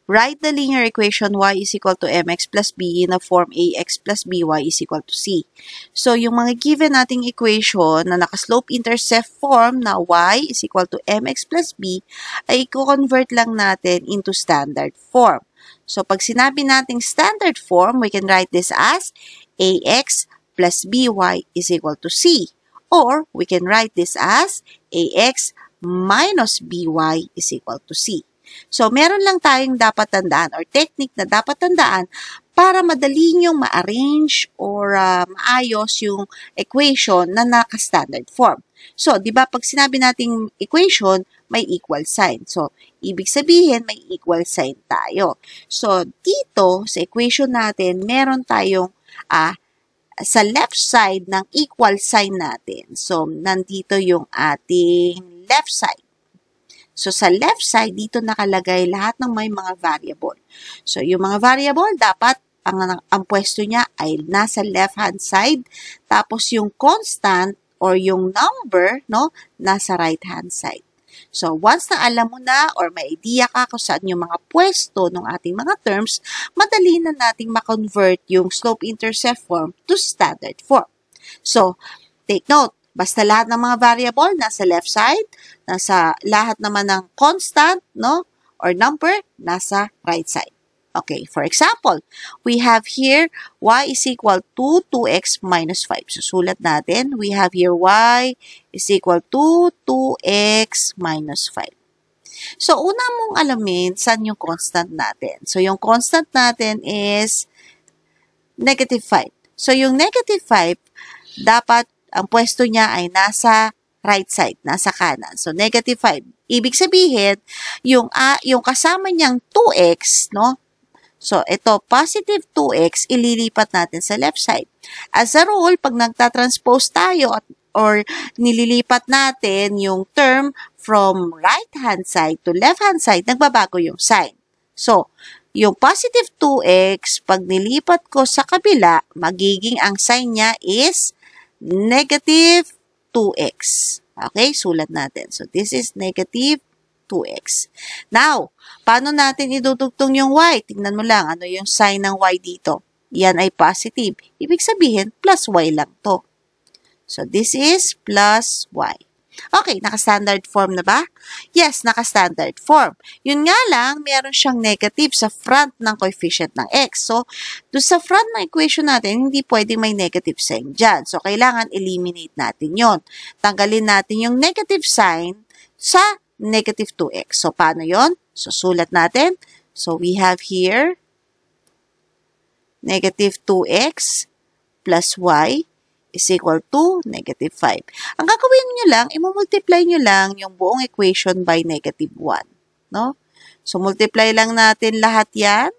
write the linear equation y is equal to mx plus b in the form ax plus by is equal to c. So, yung mga given nating equation na naka-slope-intercept form na y is equal to mx plus b ay i-convert lang natin into standard form. So, pag sinabi nating standard form, we can write this as ax plus by is equal to c. Or, we can write this as ax minus by is equal to c. So, meron lang tayong dapat tandaan or technique na dapat tandaan para madali niyong ma-arrange or maayos yung equation na naka-standard form. So, di ba pag sinabi nating equation, may equal sign. So, ibig sabihin, may equal sign tayo. So, dito sa equation natin, meron tayong sa left side ng equal sign natin. So, nandito yung ating left side. So, sa left side, dito nakalagay lahat ng may mga variable. So, yung mga variable, dapat ang pwesto niya ay nasa left-hand side. Tapos, yung constant or yung number, no, nasa right-hand side. So, once na alam mo na or may idea ka kung saan yung mga pwesto ng ating mga terms, madali na nating ma-convert yung slope-intercept form to standard form. So, take note. Basta lahat ng mga variable nasa left side, nasa lahat naman ng constant, no, or number, nasa right side. Okay, for example, we have here y is equal to 2x minus 5. So, sulat natin, we have here y is equal to 2x minus 5. So, una mong alamin saan yung constant natin. So, yung constant natin is negative 5. So, yung negative 5, dapat ang pwesto niya ay nasa right side, nasa kanan. So, negative 5. Ibig sabihin, yung kasama niyang 2x, no? So, ito, positive 2x, ililipat natin sa left side. As a rule, pag nagtatranspose tayo or nililipat natin yung term from right-hand side to left-hand side, nagbabago yung sign. So, yung positive 2x, pag nilipat ko sa kabila, magiging ang sign niya is negative 2x. Okay, sulat natin. So, this is negative 2x. Now, paano natin idudugtong yung y? Tingnan mo lang, ano yung sign ng y dito? Yan ay positive. Ibig sabihin, plus y lang to. So, this is plus y. Okay, naka-standard form na ba? Yes, naka-standard form. Yun nga lang, meron siyang negative sa front ng coefficient ng x. So, doon sa front ng equation natin, hindi pwedeng may negative sign dyan. So, kailangan eliminate natin yon. Tanggalin natin yung negative sign sa negative 2x. So, paano yon? So, sulat natin. So, we have here negative 2x plus y is equal to negative 5. Ang gagawin nyo lang, i-multiply nyo lang yung buong equation by negative 1. No? So, multiply lang natin lahat yan.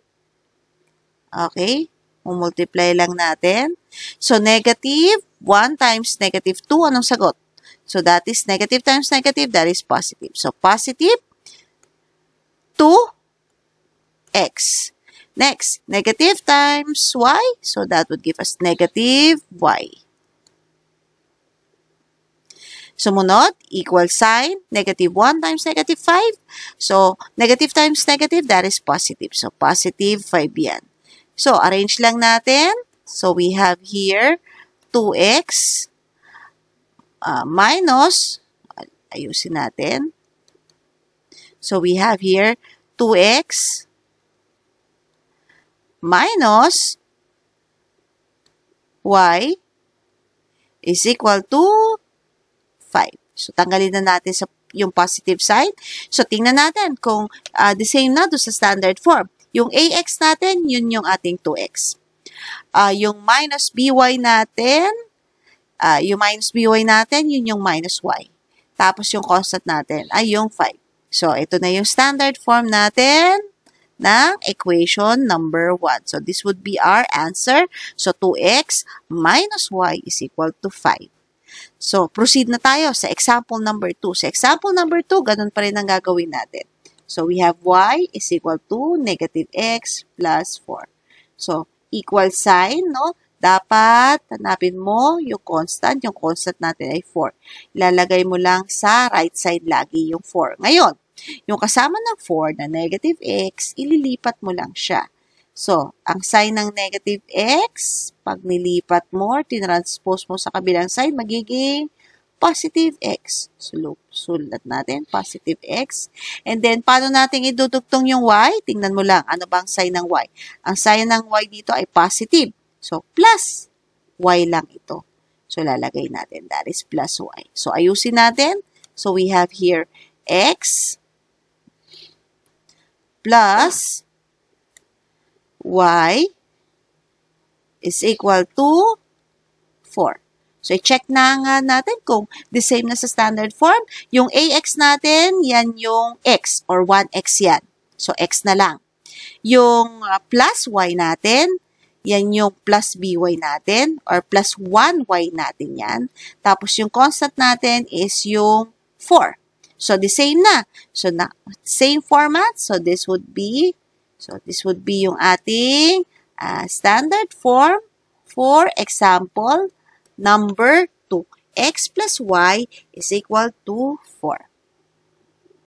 Okay? Multiply lang natin. So, negative 1 times negative 2, anong sagot? So, that is negative times negative, that is positive. So, positive 2x. Next, negative times y. So, that would give us negative y. Sumunod, equal sign, negative 1 times negative 5. So, negative times negative, that is positive. So, positive 5 yan. So, arrange lang natin. So, we have here 2x minus, ayusin natin. So, we have here 2x minus y is equal to 5. So, tanggalin na natin yung positive side. So, tingnan natin kung the same na doon sa standard form. Yung ax natin, yun yung ating 2x. Yung minus by natin, yun yung minus y. Tapos, yung constant natin ay yung 5. So, ito na yung standard form natin ng equation number 1. So, this would be our answer. So, 2x minus y is equal to 5. So, proceed na tayo sa example number 2. Sa example number 2, ganun pa rin ang gagawin natin. So, we have y is equal to negative x plus 4. So, equal sign, no? Dapat hanapin mo yung constant. Yung constant natin ay 4. Ilalagay mo lang sa right side lagi yung 4. Ngayon, Yung kasama ng 4 na negative x, ililipat mo lang siya. So, ang sign ng negative x, pag nilipat mo, tinranspose mo sa kabilang side, magiging positive x. So, sulat natin, positive x. And then, paano natin idudugtong yung y? Tingnan mo lang, ano bang sign ng y? Ang sign ng y dito ay positive. So, plus y lang ito. So, lalagay natin, that is plus y. So, ayusin natin. So, we have here x plus y is equal to 4. So, i-check na nga natin kung the same na sa standard form. Yung ax natin, yan yung x or 1x yan. So, x na lang. Yung plus y natin, yan yung plus by natin or plus 1y natin yan. Tapos, yung constant natin is yung 4. So, the same na. So, same format. So, this would be yung ating standard form for example number 2. X plus y is equal to 4.